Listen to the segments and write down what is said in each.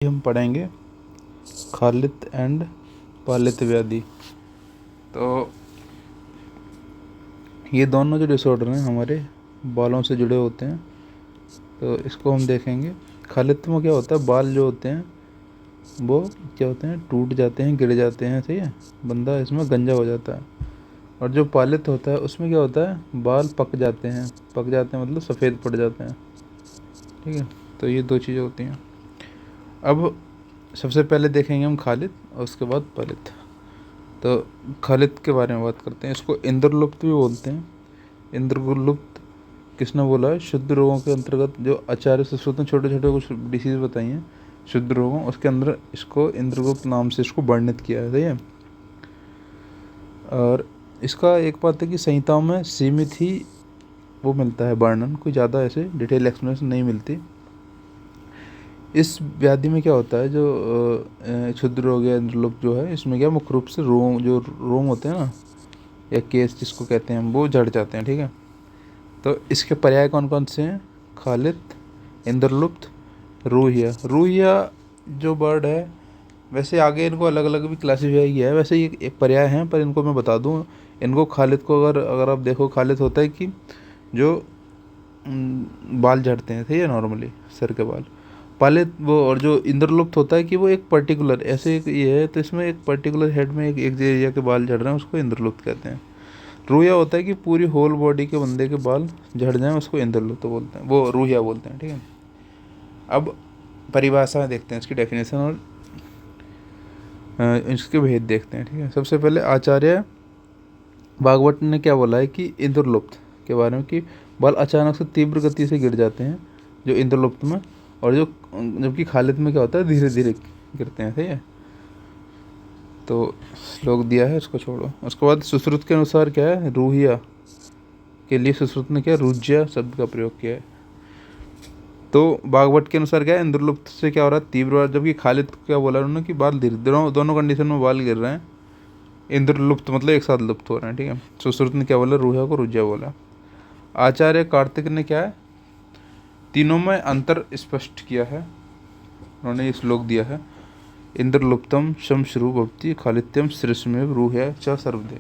हम पढ़ेंगे खालित एंड पालित व्याधि। तो ये दोनों जो डिसऑर्डर हैं हमारे बालों से जुड़े होते हैं, तो इसको हम देखेंगे। खालित में क्या होता है, बाल जो होते हैं वो क्या होते हैं, टूट जाते हैं, गिर जाते हैं, सही है, बंदा इसमें गंजा हो जाता है। और जो पालित होता है उसमें क्या होता है, बाल पक जाते हैं मतलब सफ़ेद पड़ जाते हैं, ठीक है। तो ये दो चीज़ें होती हैं। अब सबसे पहले देखेंगे हम खालित और उसके बाद पालित। तो खालित के बारे में बात करते हैं। इसको इंद्रलुप्त भी बोलते हैं। इंद्रलुप्त किसने बोला है? शुद्ध रोगों के अंतर्गत जो आचार्य सुश्रुत ने छोटे छोटे कुछ डिसीज़ बताई हैं शुद्ध रोगों, उसके अंदर इसको इंद्रगुप्त नाम से इसको वर्णित किया है, सही है। और इसका एक बात है कि संहिताओं में सीमित ही वो मिलता है वर्णन, कोई ज़्यादा ऐसे डिटेल एक्सप्लेनेशन नहीं मिलती। इस व्याधि में क्या होता है, जो क्षुद्र रोग या इंद्रलुप्त जो है, इसमें क्या मुख्य रूप से रोम होते हैं ना, या केस जिसको कहते हैं, वो झड़ जाते हैं, ठीक है। तो इसके पर्याय कौन कौन से हैं? खालित, इंद्रलुप्त, रूहिया जो बर्ड है, वैसे आगे इनको अलग अलग भी क्लासीफाई किया है, वैसे ये एक पर्याय हैं, पर इनको मैं बता दूं। इनको खालित को अगर आप देखो, खालित होता है कि जो बाल झड़ते हैं, सही है, नॉर्मली सर के बाल। पालित वो, और जो इंद्रलुप्त होता है कि वो एक पर्टिकुलर ऐसे एक ये है, तो इसमें एक पर्टिकुलर हेड में एक एरिया के बाल झड़ रहे हैं, उसको इंद्रलुप्त कहते हैं। रूहिया होता है कि पूरी होल बॉडी के बंदे के बाल झड़ जाएं, उसको इंद्रलुप्त बोलते हैं, वो रूहिया बोलते हैं, ठीक है। अब परिभाषा देखते हैं, इसकी डेफिनेशन और इसके भेद देखते हैं, ठीक है। सबसे पहले आचार्य भागवत ने क्या बोला है कि इंद्रलुप्त के बारे में, कि बाल अचानक से तीव्र गति से गिर जाते हैं जो इंद्रलुप्त में, और जबकि खालित में क्या होता है, धीरे धीरे गिरते हैं, सही है। तो श्लोक दिया है, इसको छोड़ो। उसके बाद सुश्रुत के अनुसार क्या है, रूहिया के लिए सुश्रुत ने क्या रुज्या शब्द का प्रयोग किया है। तो भागवत के अनुसार क्या है, इंद्रलुप्त से क्या हो रहा है, तीव्र, जबकि खालित क्या बोला उन्होंने कि बाल धीरे दोनों कंडीशन में बाल गिर रहे हैं, इंद्रलुप्त मतलब एक साथ लुप्त हो रहे हैं, ठीक है। सुश्रुत ने क्या बोला, रूहिया को रुज्या बोला। आचार्य कार्तिक ने क्या है, तीनों में अंतर स्पष्ट किया है, उन्होंने ये श्लोक दिया है। इंद्रलुप्तम शमश्रु भवति खालित्यम श्रेष्ठमेव रूह्य च सर्वदे।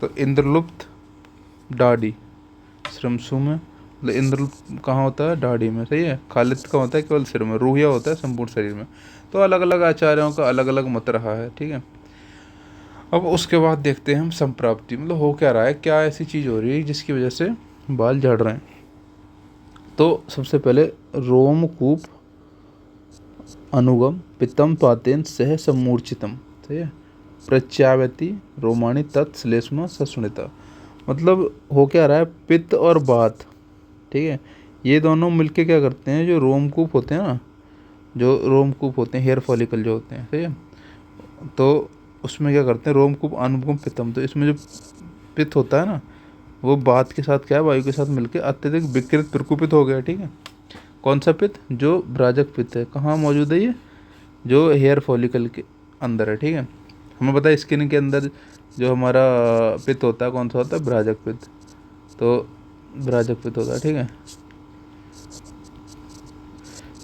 तो इंद्रलुप्त दाढ़ी, श्रमसु में, मतलब इंद्रलुप्त कहाँ होता है, दाढ़ी में, सही है। खालित का होता है केवल सिर में, रूहिया होता है संपूर्ण शरीर में। तो अलग अलग आचार्यों का अलग अलग मत रहा है, ठीक है। अब उसके बाद देखते हैं हम संप्राप्ति, मतलब हो क्या रहा है, क्या ऐसी चीज़ हो रही है जिसकी वजह से बाल झड़ रहे हैं। तो सबसे पहले रोमकूप अनुगम पित्तम पातेन सह सम्मूर्छितम, ठीक है, प्रत्यावती रोमाणी तत्श्लेष्म ससुनिता। मतलब हो क्या रहा है, पित्त और बात, ठीक है, ये दोनों मिलके क्या करते हैं, जो रोमकूप होते हैं ना, जो रोमकूप होते हैं, हेयर फॉलिकल जो होते हैं, ठीक है, तो उसमें क्या करते हैं, रोमकूप अनुगम पित्तम, तो इसमें जो पित्त होता है ना, वो बात के साथ क्या है, वायु के साथ मिलकर अत्यधिक विकृत प्रकुपित हो गया, ठीक है। कौन सा पित्त? जो भ्राजक पित्त है। कहाँ मौजूद है ये? जो हेयर फॉलिकल के अंदर है, ठीक है। हमें पता है स्किन के अंदर जो हमारा पित्त होता है, कौन सा होता है, भ्राजक पित्त। तो भ्राजक पित्त होता है, ठीक है।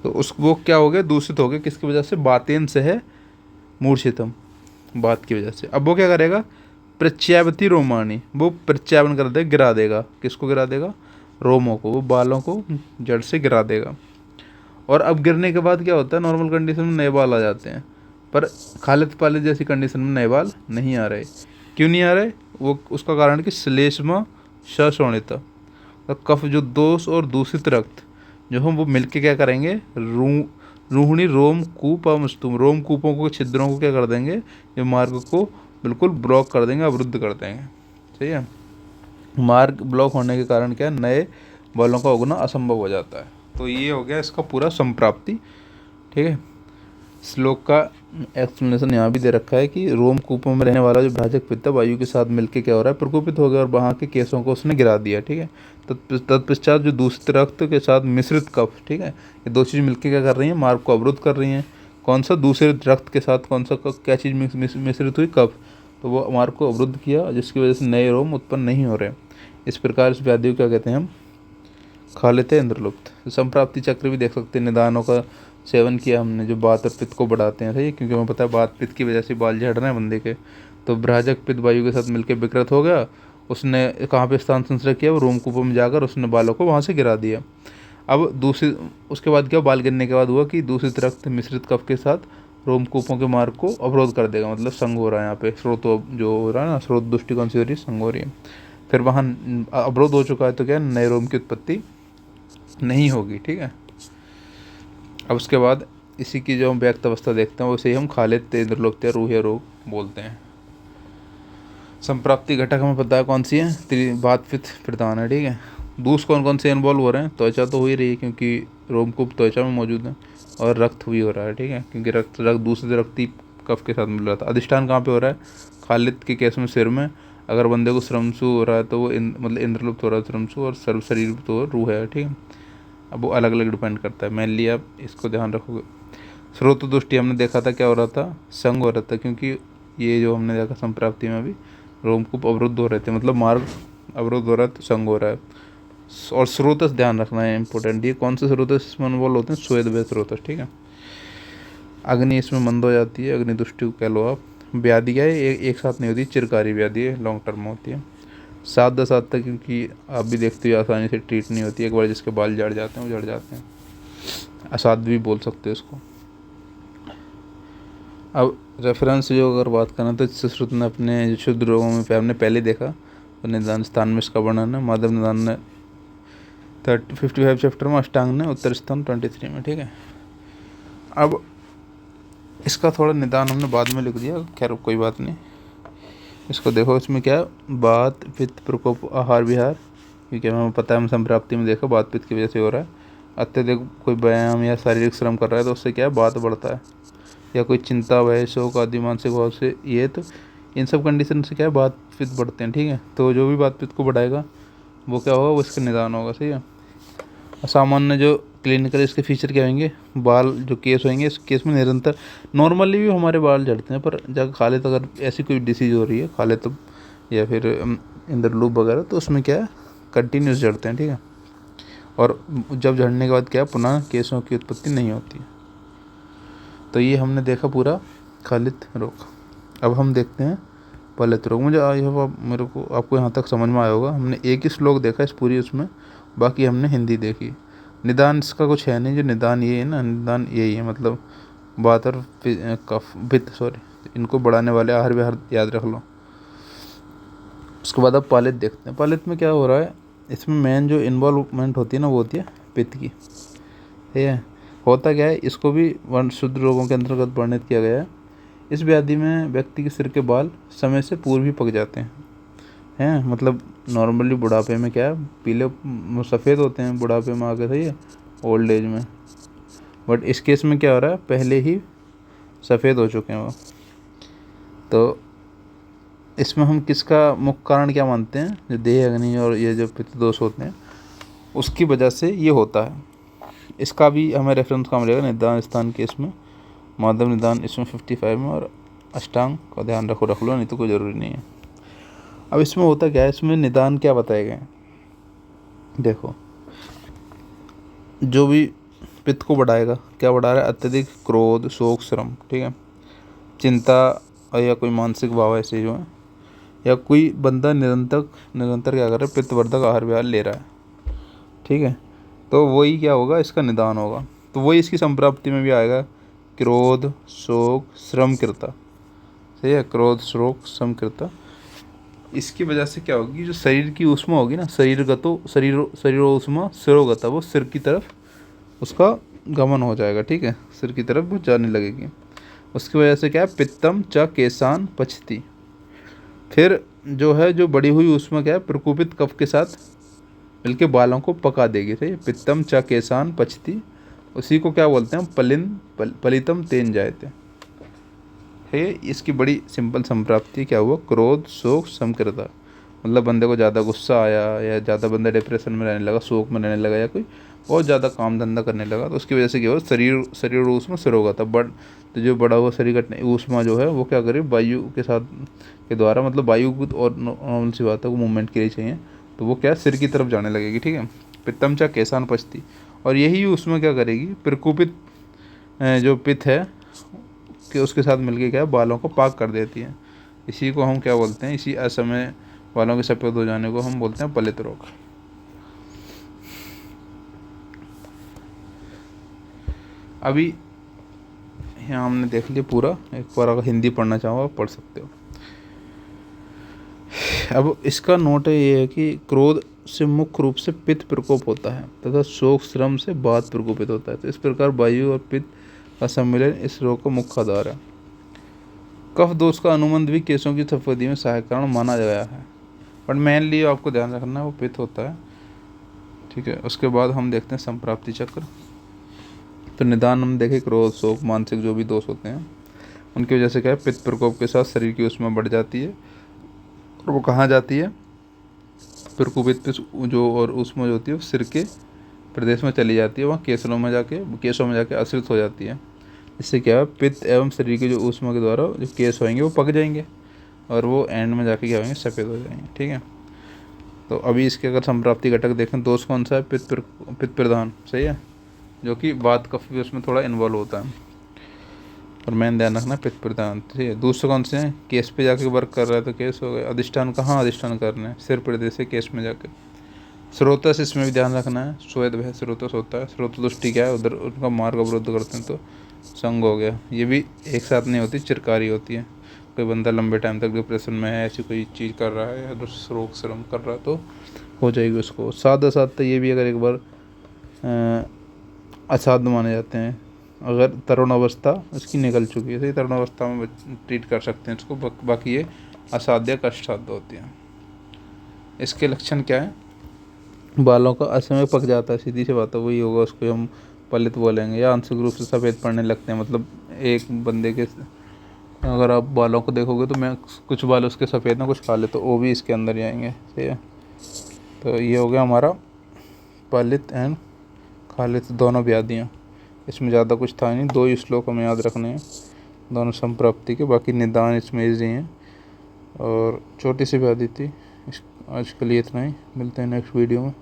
तो उस वो क्या हो गया, दूषित हो गया, किसकी वजह से, बातेन से है मूर्छितम, बात की वजह से। अब वो क्या करेगा, प्रत्यावती रोमानी, वो प्रत्यावन कर देगा, गिरा देगा, किसको गिरा देगा, रोमों को, वो बालों को जड़ से गिरा देगा। और अब गिरने के बाद क्या होता है, नॉर्मल कंडीशन में नए बाल आ जाते हैं, पर खालित पालित जैसी कंडीशन में नए बाल नहीं आ रहे। क्यों नहीं आ रहे? वो उसका कारण कि श्लेष्मा सशोणित, कफ, जो दोष और दूषित रक्त जो हम वो मिलके क्या करेंगे, रूहणी रोम कूप अमस्तुम, रोम कूपों को, छिद्रों को क्या कर देंगे, ये मार्ग को बिल्कुल ब्लॉक कर देंगे, अवरुद्ध कर देंगे, सही है। मार्ग ब्लॉक होने के कारण क्या, नए बालों का उगना असंभव हो जाता है। तो ये हो गया इसका पूरा संप्राप्ति, ठीक है। श्लोक का एक्सप्लेनेशन यहाँ भी दे रखा है कि रोमकूपों में रहने वाला जो भ्राजक पित्त वायु के साथ मिलकर क्या हो रहा है, प्रकोपित हो गया और वहाँ के केसों को उसने गिरा दिया, ठीक है। तत्पश्चात जो दूषित रक्त के साथ मिश्रित कफ, ठीक है, ये दो चीज़ मिलकर क्या कर रही हैं, मार्ग को अवरुद्ध कर रही हैं। कौन सा? दूषित रक्त के साथ कौन सा क्या चीज़ मिश्रित हुई, कफ, तो वो मार्ग को अवरुद्ध किया, जिसकी वजह से नए रोम उत्पन्न नहीं हो रहे। इस प्रकार इस व्याधि को क्या कहते हैं हम, खालित इंद्रलुप्त। संप्राप्ति चक्र भी देख सकते हैं, निदानों का सेवन किया हमने, जो बात और पित्त को बढ़ाते हैं, सही है, क्योंकि हमें पता है बात पित्त की वजह से बाल झड़ रहे हैं बंदे के। तो भ्राजक पित्त वायु के साथ मिलकर विकृत हो गया, उसने कहाँ पे स्थान संचय किया, वो रोमकूपों में जाकर उसने बालों को वहाँ से गिरा दिया। अब दूसरी, उसके बाद क्या, बाल गिरने के बाद हुआ कि दूषित रक्त मिश्रित कफ के साथ रोमकूपों के मार्ग को अवरोध कर देगा, मतलब संग हो रहा है यहाँ पे, स्रोत जो हो रहा है ना, स्रोत दृष्टिकोण से हो रही है, संग हो रही है। फिर वहाँ अवरोध हो चुका है तो क्या, नए रोम की उत्पत्ति नहीं होगी, ठीक है। अब उसके बाद इसी की जो हम व्यक्त अवस्था देखते हैं उसे हम खालिद इंद्रलोक या रूह या रोग बोलते हैं। संप्राप्ति घटक हमें पता है कौन सी है, बात पित्त प्रधान है, ठीक है। दूस कौन कौन से इन्वॉल्व हो रहे हैं, त्वचा तो हो ही रही है क्योंकि रोमकूप त्वचा में मौजूद है, और रक्त भी हो रहा है, ठीक है, क्योंकि रक्त दूसरे रक्ती कफ के साथ मिल रहा था। अधिष्ठान कहाँ पे हो रहा है, खालिद के केस में सिर में। अगर बंदे को श्रमसु हो रहा है तो वो मतलब इंद्रलुप्त हो रहा है श्रमसु, और सर्व शरीर तो रूह है, ठीक है। अब वो अलग अलग डिपेंड करता है, मेनली आप इसको ध्यान रखोगे। स्रोत दृष्टि हमने देखा था क्या हो रहा था, संग हो रहा था, क्योंकि ये जो हमने देखा संप्राप्ति में भी रोमकूप अवरुद्ध हो रहे थे, मतलब मार्ग अवरुद्ध हो रहा है तो संग हो रहा है। और स्रोतस ध्यान रखना है इंपॉर्टेंट, ये कौन से स्रोतस इसमें इन्वॉल्व होते हैं, स्वेद वे स्रोतस, ठीक है। अग्नि इसमें मंद हो जाती है, अग्नि दृष्टि को कह लो आप। व्याधि क्या है, एक साथ नहीं होती, चिरकारी व्याधि है, लॉन्ग टर्म में होती है। 7-10 तक, क्योंकि आप भी देखते हो आसानी से ट्रीट नहीं होती, एक बार जिसके बाल झड़ जाते हैं वो झड़ जाते हैं, असाध भी बोल सकते हैं इसको। अब रेफरेंस जो अगर बात करें तो सुश्रुत ने अपने शुद्ध रोगों में हमने पहले देखा, तो निदान स्थान में इसका वर्णन है, माधव निदान ने 55 चैप्टर में, अष्टांग ने उत्तर स्थान 23 में, ठीक है। अब इसका थोड़ा निदान हमने बाद में लिख दिया, खैर कोई बात नहीं। इसको देखो, इसमें क्या है, बात पित्त प्रकोप आहार विहार, क्योंकि हमें पता है, हम संप्राप्ति में देखा बात पित्त की वजह से हो रहा है। अत्यधिक कोई व्यायाम या शारीरिक श्रम कर रहा है तो उससे क्या है, बात बढ़ता है, या कोई चिंता भय शोक आदि मानसिक भाव से, ये तो इन सब कंडीशन से क्या है, बात पित्त बढ़ते हैं, ठीक है। तो जो भी बात पित्त को बढ़ाएगा वो क्या होगा, वो इसका निदान होगा, सही है। सामान्य जो क्लिनिकल इसके फीचर क्या होंगे, बाल जो केस होंगे, इस केस में निरंतर, नॉर्मली भी हमारे बाल झड़ते हैं, पर जब खालिद अगर ऐसी कोई डिसीज हो रही है, खालिद या फिर इंद्रलूप वगैरह, तो उसमें क्या है, कंटिन्यूस झड़ते हैं, ठीक है। और जब झड़ने के बाद क्या है, पुनः केसों की उत्पत्ति नहीं होती। तो ये हमने देखा पूरा खालिद रोग। अब हम देखते हैं पलित रोग। मुझे आई होप मेरे को आपको यहाँ तक समझ में आया होगा। हमने एक ही श्लोक देखा इस पूरी उसमें, बाकी हमने हिंदी देखी। निदान इसका कुछ है नहीं, जो निदान ये है ना, निदान यही है, मतलब बात और कफ पित्त, सॉरी, इनको बढ़ाने वाले आहार विहार याद रख लो। उसके बाद अब पालित देखते हैं। पालित में क्या हो रहा है, इसमें मेन जो इन्वॉल्वमेंट होती है ना, वो होती है पित्त की, ठीक है। होता क्या है, इसको भी वर्ण शुद्ध रोगों के अंतर्गत वर्णित किया गया है। इस व्याधि में व्यक्ति के सिर के बाल समय से पूर्व ही पक जाते हैं, मतलब नॉर्मली बुढ़ापे में क्या है, पीले सफ़ेद होते हैं बुढ़ापे में आके, सही है, ओल्ड एज में। बट इस केस में क्या हो रहा है, पहले ही सफ़ेद हो चुके हैं वो। तो इसमें हम किसका मुख्य कारण क्या मानते हैं, जो देह अग्नि और ये जो पित्त दोष होते हैं उसकी वजह से ये होता है। इसका भी हमें रेफरेंस काम रहेगा निदान स्थान केस में, माधव निदान इसमें 55 में, और अष्टांग का ध्यान रख लो, नहीं तो कोई ज़रूरी नहीं है। अब इसमें होता क्या है, इसमें निदान क्या बताए गए हैं, देखो, जो भी पित्त को बढ़ाएगा, क्या बढ़ा रहा है, अत्यधिक क्रोध शोक श्रम, ठीक है, चिंता या कोई मानसिक भाव ऐसे जो है, या कोई बंदा निरंतर क्या कर रहा है, पित्तवर्धक आहार विहार ले रहा है, ठीक है, तो वही क्या होगा, इसका निदान होगा। तो वही इसकी संप्राप्ति में भी आएगा, क्रोध शोक श्रमकृता, सही है, क्रोध शोक श्रमकृता। इसकी वजह से क्या होगी, जो शरीर की ऊष्मा होगी ना, शरीरो ऊष्मा सिरोगता, वो सिर की तरफ उसका गमन हो जाएगा, ठीक है, सिर की तरफ वो जाने लगेगी। उसकी वजह से क्या है, पित्तम च केसान पचती। फिर जो है, जो बढ़ी हुई ऊष्मा क्या है, प्रकोपित कफ के साथ मिलके बालों को पका देगी, सही है, पित्तम च केसान पचती। उसी को क्या बोलते हैं, पलितम तेन जायते है। इसकी बड़ी सिंपल संप्राप्ति क्या हुआ, क्रोध शोक समकृता, मतलब बंदे को ज़्यादा गुस्सा आया, या ज़्यादा बंदा डिप्रेशन में रहने लगा, शोक में रहने लगा, या कोई बहुत ज़्यादा काम धंधा करने लगा, तो उसकी वजह से क्या हुआ, शरीर ऊष्मा सिर होगा था तो जो बड़ा हुआ शरीर का ऊष्मा जो है वो क्या करे, वायु के साथ के द्वारा, मतलब वायु को, और नॉर्मल सी बात है, वो मूवमेंट के लिए चाहिए, तो वो क्या सिर की तरफ जाने लगेगी, ठीक है। पित्तम चा केसान पचती, और यही ऊष्मा क्या करेगी, प्रकोपित जो पित्त है कि उसके साथ मिलके क्या है, बालों को पाक कर देती है। इसी को हम क्या बोलते हैं, इसी असमय बालों के सफ़ेद हो जाने को हम बोलते हैं पलित रोग। अभी यहाँ हमने देख लिया पूरा, एक बार अगर हिंदी पढ़ना चाहो आप पढ़ सकते हो। अब इसका नोट ये है कि क्रोध से मुख्य रूप से पित्त प्रकोप होता है तथा शोक श्रम से वात प्रकोपित होता है। तो इस प्रकार वायु और पित्त का सम्मिलन इस रोग का मुख्य आधार है। कफ दोष का अनुबंध भी केसों की सफेदी में सहायक कारण माना गया है, बट मेनली आपको ध्यान रखना है वो पित्त होता है। ठीक है, उसके बाद हम देखते हैं संप्राप्ति चक्र। तो निदान हम देखें, क्रोध शोक मानसिक जो भी दोष होते हैं उनकी वजह से क्या है, पित्त प्रकोप के साथ शरीर की ऊष्मा बढ़ जाती है। और वो कहाँ जाती है, प्रकोपित जो और ऊष्मा जो होती है वो सिर के प्रदेश में चली जाती है, वहाँ केसों में जाके आश्रित हो जाती है। इससे क्या है, पित्त एवं शरीर के जो ऊष्मा के द्वारा जो केस होंगे वो पक जाएंगे और वो एंड में जाके क्या होंगे, सफ़ेद हो जाएंगे। ठीक है, तो अभी इसके अगर संप्राप्ति घटक देखें, दोष कौन सा है, पित्त प्रधान, सही है, जो कि वात कफ भी उसमें थोड़ा इन्वॉल्व होता है। और मैंने ध्यान रखना पित्त प्रधान। ठीक है, दूसरे कौन से हैं, केस पे जाके वर्क कर रहा है तो केस हो गए। अधिष्ठान कहाँ अधिष्ठान करना है, सिर प्रदेश से केस में जाके। स्रोतस इसमें भी ध्यान रखना है, स्वेद भय स्रोतस होता है। स्रोत दृष्टि क्या है, उधर उनका मार्ग अवरुद्ध करते हैं तो संग हो गया। ये भी एक साथ नहीं होती, चिरकारी होती है। कोई बंदा लंबे टाइम तक डिप्रेशन में है, ऐसी कोई चीज़ कर रहा है या शोक श्रम कर रहा है तो हो जाएगी उसको। साथ साथ ये भी अगर एक बार असाध्य माने जाते हैं, अगर तरुण अवस्था उसकी निकल चुकी है, सही, तरुण अवस्था में ट्रीट कर सकते हैं इसको। बाकी ये असाध्य कष्टाध्य होती है। इसके लक्षण क्या है, बालों का असमय पक जाता है, सीधी सी बात है, वही होगा, उसको हम पलित बोलेंगे। या आंशिक रूप से सफ़ेद पड़ने लगते हैं, मतलब एक बंदे के अगर आप बालों को देखोगे तो मैं कुछ बाल उसके सफ़ेद ना कुछ काले, तो वो भी इसके अंदर ही आएंगे। सही है, तो ये हो गया हमारा पलित एंड खालित दोनों व्याधियाँ। इसमें ज़्यादा कुछ था नहीं, 2 ही श्लोक हमें याद रखने हैं दोनों संप्राप्ति के, बाकी निदान इसमें इजी हैं और छोटी सी व्याधि थी। आज के लिए इतना ही, मिलते हैं नेक्स्ट वीडियो में।